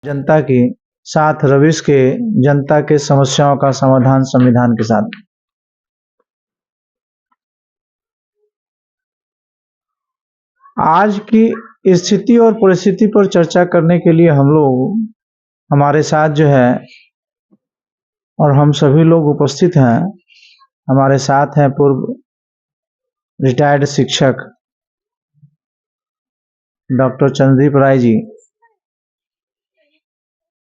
जनता के साथ रविश के जनता के समस्याओं का समाधान संविधान के साथ। आज की स्थिति और परिस्थिति पर चर्चा करने के लिए हम लोग हमारे साथ जो है और हम सभी लोग उपस्थित हैं। हमारे साथ हैं पूर्व रिटायर्ड शिक्षक डॉक्टर चंद्रदीप राय जी।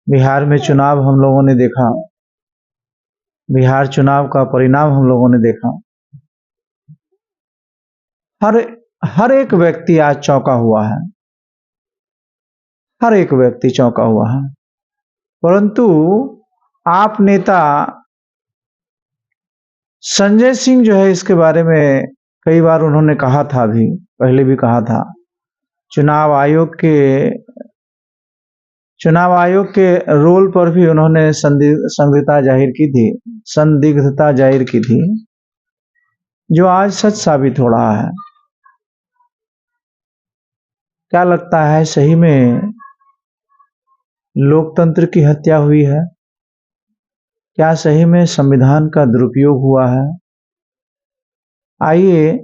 बिहार में चुनाव हम लोगों ने देखा, बिहार चुनाव का परिणाम हम लोगों ने देखा। हर एक व्यक्ति आज चौंका हुआ है, हर एक व्यक्ति चौंका हुआ है। परंतु आप नेता संजय सिंह जो है, इसके बारे में कई बार उन्होंने कहा था, भी पहले भी कहा था। चुनाव आयोग के रोल पर भी उन्होंने संदिग्धता जाहिर की थी, जो आज सच साबित हो रहा है। क्या लगता है, सही में लोकतंत्र की हत्या हुई है? क्या सही में संविधान का दुरुपयोग हुआ है? आइए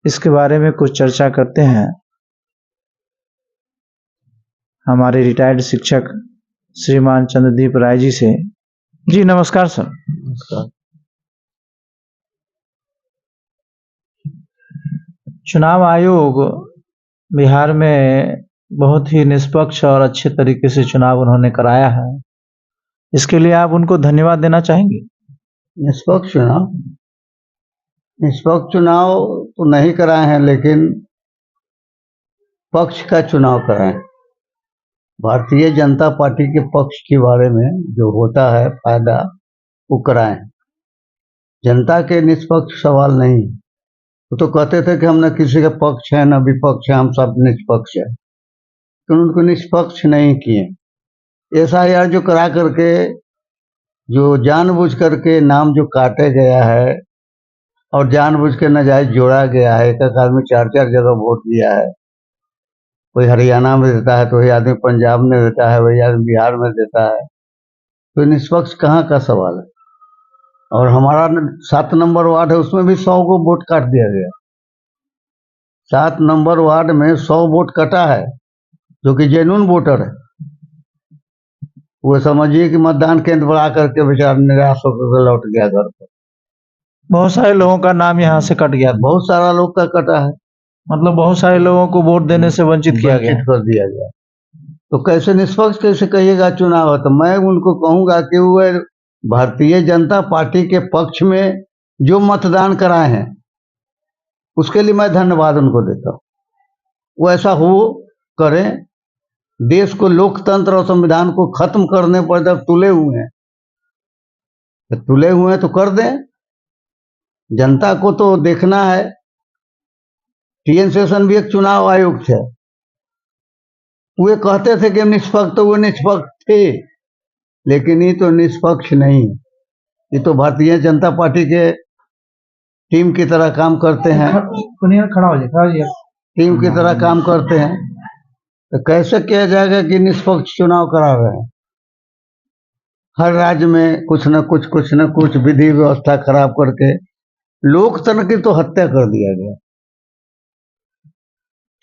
इसके बारे में कुछ चर्चा करते हैं हमारे रिटायर्ड शिक्षक श्रीमान चंद्रदीप राय जी से। जी नमस्कार सर। नमस्कार। चुनाव आयोग बिहार में बहुत ही निष्पक्ष और अच्छे तरीके से चुनाव उन्होंने कराया है, इसके लिए आप उनको धन्यवाद देना चाहेंगे? निष्पक्ष चुनाव तो नहीं कराए हैं, लेकिन पक्ष का चुनाव कराए। भारतीय जनता पार्टी के पक्ष के बारे में जो होता है फायदा, वो कराए। जनता के निष्पक्ष सवाल नहीं। वो तो कहते थे कि हम न किसी के पक्ष है न विपक्ष है, हम सब निष्पक्ष है, तो उनको निष्पक्ष नहीं किए। एसआईआर जो करा करके, जो जानबूझ करके नाम जो काटे गया है और जानबूझ के नाजायज जोड़ा गया है, एक आदमी 4-4 जगह वोट दिया है। कोई हरियाणा में देता है तो वही आदमी पंजाब में देता है, वही आदमी बिहार में देता है, तो निष्पक्ष कहाँ का सवाल है। और हमारा 7 नंबर वार्ड है, उसमें भी 100 को वोट काट दिया गया। 7 नंबर वार्ड में 100 वोट कटा है, जो कि जेन्युइन वोटर है। वो समझिए कि मतदान केंद्र पर आकर के बेचारा निराश होकर लौट गया घर पर। बहुत सारे लोगों का नाम यहाँ से कट गया, बहुत सारा लोग का कटा है, मतलब बहुत सारे लोगों को वोट देने से वंचित कर दिया गया। तो कैसे निष्पक्ष कैसे कहिएगा चुनाव है? तो मैं उनको कहूंगा कि वो भारतीय जनता पार्टी के पक्ष में जो मतदान कराए हैं, उसके लिए मैं धन्यवाद उनको देता हूँ। वो ऐसा हो करें। देश को, लोकतंत्र और संविधान को खत्म करने पर जब तुले हुए हैं तो कर दें। जनता को तो देखना है। टीएन शेषन भी एक चुनाव आयोग थे, वे कहते थे कि हम निष्पक्ष, तो वो निष्पक्ष थे, लेकिन ये तो निष्पक्ष नहीं। ये तो भारतीय जनता पार्टी के टीम की तरह काम करते हैं, टीम की तरह काम करते हैं। तो कैसे किया जाएगा कि निष्पक्ष चुनाव करा रहे हैं? हर राज्य में कुछ न कुछ विधि व्यवस्था खराब करके लोकतंत्र की तो हत्या कर दिया गया।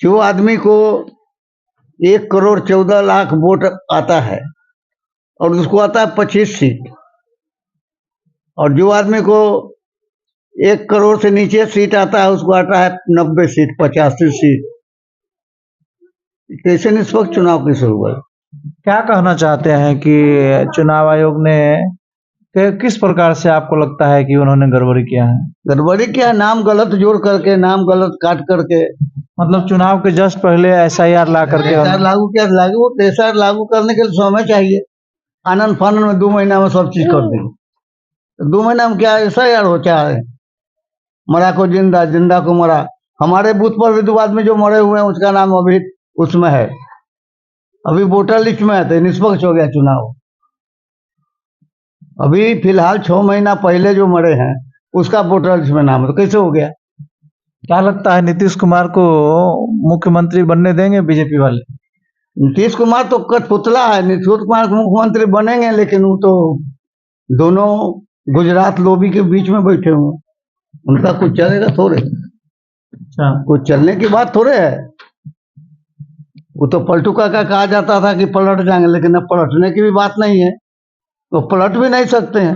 जो आदमी को 1 करोड़ 14 लाख वोट आता है और उसको आता है 25 सीट, और जो आदमी को 1 करोड़ से नीचे सीट आता है उसको आता है 90 सीट, 85 सीट। कैसे निष्पक्ष चुनाव की शुरुआत? क्या कहना चाहते हैं कि चुनाव आयोग ने किस प्रकार से आपको लगता है कि उन्होंने गड़बड़ी किया है? गड़बड़ी क्या? नाम गलत जोड़ करके, नाम गलत काट करके, मतलब चुनाव के जस्ट पहले एसआईआर ला करके एसआईआर लागू करने के लिए समय चाहिए। आनंद फानंद में 2 महीना में सब चीज कर देंगे। 2 महीना में क्या एसआईआर हो? चाहे मरा को जिंदा, जिंदा को मरा। हमारे बूथ पर भी 2 आदमी जो मरे हुए हैं, उसका नाम अभी उसमें है, अभी वोटर लिस्ट में है, तो निष्पक्ष हो गया चुनाव। अभी फिलहाल 6 महीना पहले जो मरे हैं उसका वोटर लिस्ट में नाम है, तो कैसे हो गया? क्या लगता है नीतीश कुमार को मुख्यमंत्री बनने देंगे बीजेपी वाले? नीतीश कुमार तो कठपुतला है। नीतीश कुमार मुख्यमंत्री बनेंगे, लेकिन वो तो दोनों गुजरात लॉबी के बीच में बैठे हुए, उनका कुछ चलेगा थोड़े। अच्छा, कुछ चलने की बात थोड़े है। वो तो पलटू काका कहा जाता था कि पलट जाएंगे, लेकिन अब पलटने की भी बात नहीं है, तो पलट भी नहीं सकते हैं,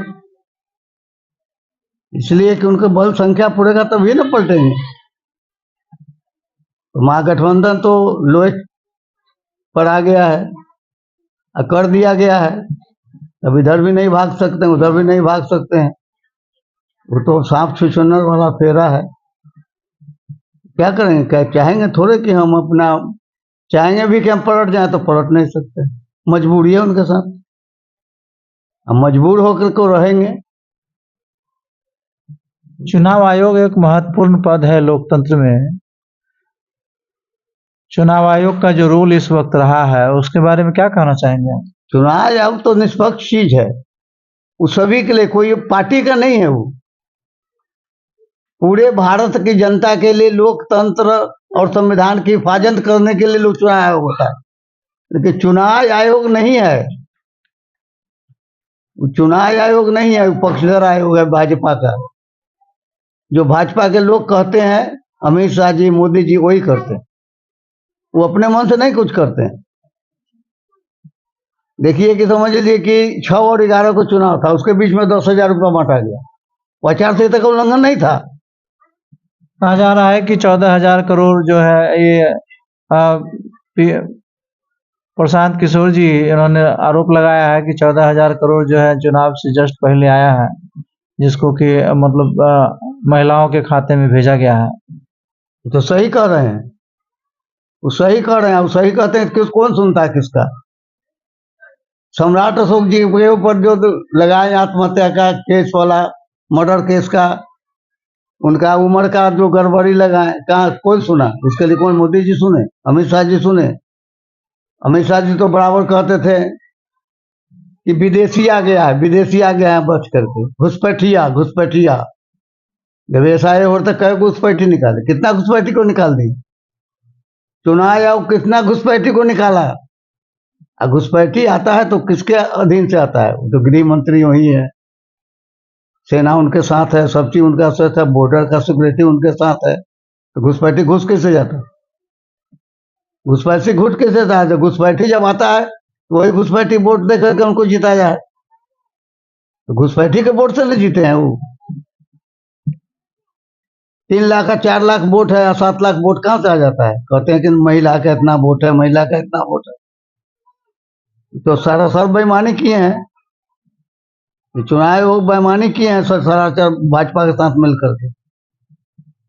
इसलिए कि उनका बल संख्या पूरेगा तभी ना पलटेंगे। तो महागठबंधन तो लोहे पर आ गया है, कर दिया गया है। अब इधर भी नहीं भाग सकते हैं, उधर भी नहीं भाग सकते हैं। वो तो सांप छुछुनर वाला फेरा है। क्या करेंगे? क्या चाहेंगे थोड़े कि हम अपना, चाहेंगे भी कि हम पलट जाएं तो पलट नहीं सकते, मजबूरी है उनके साथ। हम मजबूर होकर को रहेंगे। चुनाव आयोग एक महत्वपूर्ण पद है लोकतंत्र में। चुनाव आयोग का जो रोल इस वक्त रहा है, उसके बारे में क्या कहना चाहेंगे आप? चुनाव आयोग तो निष्पक्ष चीज है, वो सभी के लिए, कोई पार्टी का नहीं है। वो पूरे भारत की जनता के लिए, लोकतंत्र और संविधान की हिफाजत करने के लिए लोग चुनाव आयोग होता है, लेकिन चुनाव आयोग नहीं है। वो चुनाव आयोग नहीं है, वो पक्षधर आयोग है भाजपा का। जो भाजपा के लोग कहते हैं, अमित शाह जी, मोदी जी, वही करते हैं। वो अपने मन से नहीं कुछ करते हैं। देखिए कि समझ लीजिए कि 6 और 11 को चुनाव था, उसके बीच में 10,000 रुपया बांटा गया। वो आचार संहिता का उल्लंघन नहीं था। कहा जा रहा है कि 14,000 करोड़ जो है ये प्रशांत किशोर जी, इन्होंने आरोप लगाया है कि 14,000 करोड़ जो है चुनाव से जस्ट पहले आया है, जिसको कि मतलब महिलाओं के खाते में भेजा गया है। तो सही कह रहे हैं, वो सही कह रहे हैं। वो सही कहते हैं, किस कौन सुनता है किसका? सम्राट अशोक जी के ऊपर जो लगाए आत्महत्या का केस वाला, मर्डर केस का, उनका उम्र का जो गड़बड़ी लगाए, कहाँ कौन सुना? उसके लिए कौन? मोदी जी सुने? अमित शाह जी सुने? अमित शाह जी तो बराबर कहते थे कि विदेशी आ गया है, विदेशी आ गया है बच करके, घुसपैठिया घुसपैठिया। जब ऐसा हो तो कई घुसपैठी निकाले, कितना घुसपैठी को निकाल दी? चुनाव आयोग कितना घुसपैठी को निकाला? घुसपैठी आता है तो किसके अधीन से आता है? तो गृह मंत्री वही है, सेना उनके साथ है, सब चीज उनका साथ है, बॉर्डर का सिक्योरिटी उनके साथ है। तो घुसपैठी घुस कैसे जाता? घुसपैठी घुस कैसे जाता है? घुसपैठी जब आता है तो वही घुसपैठी वोट दे करके उनको जिताया है। तो घुसपैठी के वोट से नहीं जीते हैं वो। 3 लाख का 4 लाख वोट है, 7 लाख वोट कहाँ से आ जाता है? कहते हैं कि महिला का इतना वोट है, महिला का इतना वोट है। तो सारा सब बेईमानी किए हैं, चुनाव आयोग बेईमानी किए हैं सरासर भाजपा के साथ मिलकर के।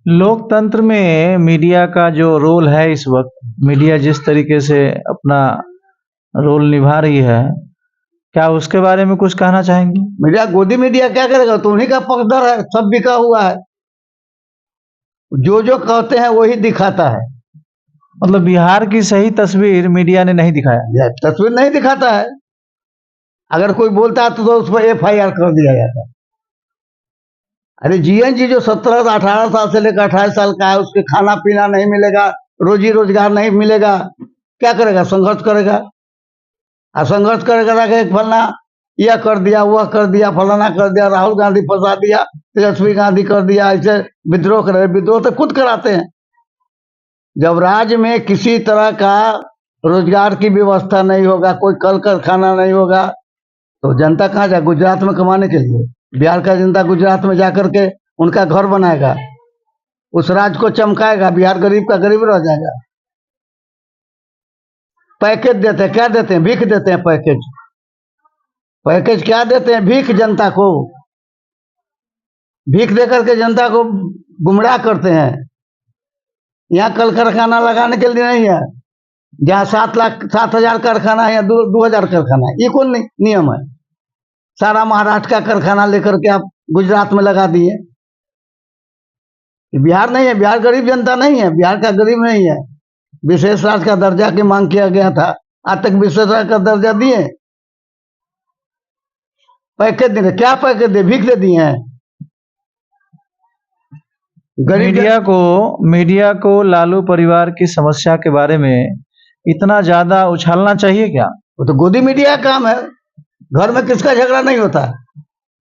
लोकतंत्र में मीडिया का जो रोल है इस वक्त, मीडिया जिस तरीके से अपना रोल निभा रही है, क्या उसके बारे में कुछ कहना चाहेंगे? मीडिया, गोदी मीडिया क्या करेगा? तो उन्हीं का पक्षधर है, सब बिका हुआ है। जो जो कहते हैं वही दिखाता है। मतलब बिहार की सही तस्वीर मीडिया ने नहीं दिखाया। तस्वीर नहीं दिखाता है। अगर कोई बोलता है तो उस पर FIR कर दिया जाता है। अरे जीएनजी जो 17-18 साल से लेकर 28 साल का है, उसके खाना पीना नहीं मिलेगा, रोजी रोजगार नहीं मिलेगा, क्या करेगा? संघर्ष करेगा। संघर्ष करेगा कि फलना यह कर दिया, वह कर दिया, फलाना कर दिया, राहुल गांधी फंसा दिया, तेजस्वी गांधी कर दिया, ऐसे विद्रोह कर रहे। विद्रोह तो खुद कराते हैं। जब राज्य में किसी तरह का रोजगार की व्यवस्था नहीं होगा, कोई कल कारखाना नहीं होगा, तो जनता कहाँ जाए? गुजरात में कमाने के लिए। बिहार का जनता गुजरात में जाकर के उनका घर बनाएगा, उस राज्य को चमकाएगा, बिहार गरीब का गरीब रह जाएगा। पैकेज देते हैं, क्या देते हैं? भीख देते हैं। पैकेज पैकेज क्या देते हैं? भीख। जनता को भीख देकर के जनता को गुमराह करते हैं। यहाँ कल कारखाना लगाने के लिए नहीं है, जहाँ 7,000 कारखाना है, या 2,000 कारखाना है। ये कौन नियम है? सारा महाराष्ट्र का कारखाना लेकर के आप गुजरात में लगा दिए। बिहार नहीं है, बिहार गरीब जनता नहीं है, बिहार का गरीब नहीं है। विशेष राज्य का दर्जा की मांग किया गया था, आज तक विशेष राज्य का दर्जा दिए? पैकेज दे, क्या पैकेज दे? भीख दे दिए हैं। मीडिया को लालू परिवार की समस्या के बारे में इतना ज्यादा उछालना चाहिए क्या? वो तो गोदी मीडिया का काम है। घर में किसका झगड़ा नहीं होता है?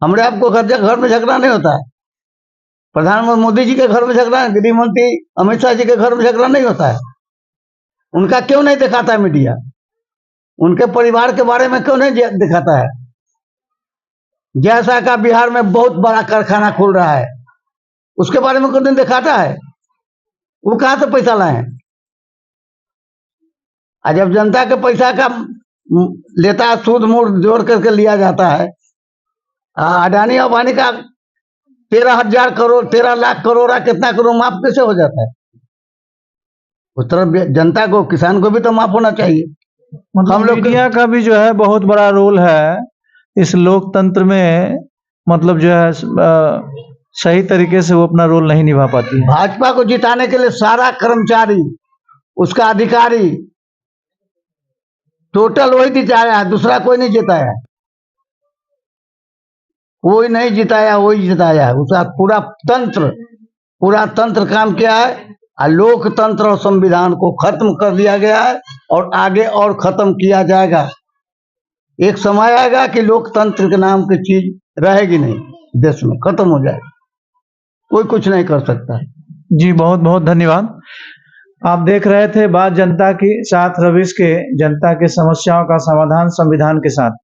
हमारे आपको घर में झगड़ा नहीं होता है? प्रधानमंत्री मोदी जी के घर में झगड़ा, गृह मंत्री अमित शाह जी के घर में झगड़ा नहीं होता है? उनका क्यों नहीं दिखाता है मीडिया? उनके परिवार के बारे में क्यों नहीं दिखाता है? जैसा का बिहार में बहुत बड़ा कारखाना खुल रहा है, उसके बारे में क्यों नहीं दिखाता है? वो कहां से पैसा लाए हैं? आज जब जनता के पैसा का लेता है, सूद मूड जोड़ करके लिया जाता है। अडानी अंबानी का 13,000 करोड़ 13 लाख करोड़ कितना करोड़ माफ कैसे हो जाता है? उस तरफ जनता को, किसान को भी तो माफ होना चाहिए। मतलब हम लोग मीडिया का भी जो है बहुत बड़ा रोल है इस लोकतंत्र में, मतलब जो है सही तरीके से वो अपना रोल नहीं निभा पाती है। भाजपा को जिताने के लिए सारा कर्मचारी, उसका अधिकारी टोटल वही जिताया है, दूसरा कोई नहीं जिताया। कोई नहीं जिताया, वही जिताया है। उसका पूरा तंत्र काम किया है। लोकतंत्र और संविधान को खत्म कर दिया गया है और आगे और खत्म किया जाएगा। एक समय आएगा कि लोकतंत्र के नाम की चीज रहेगी नहीं, देश में खत्म हो जाएगा, कोई कुछ नहीं कर सकता। जी बहुत बहुत धन्यवाद। आप देख रहे थे बात जनता की साथ रविश के, जनता की समस्याओं का समाधान संविधान के साथ।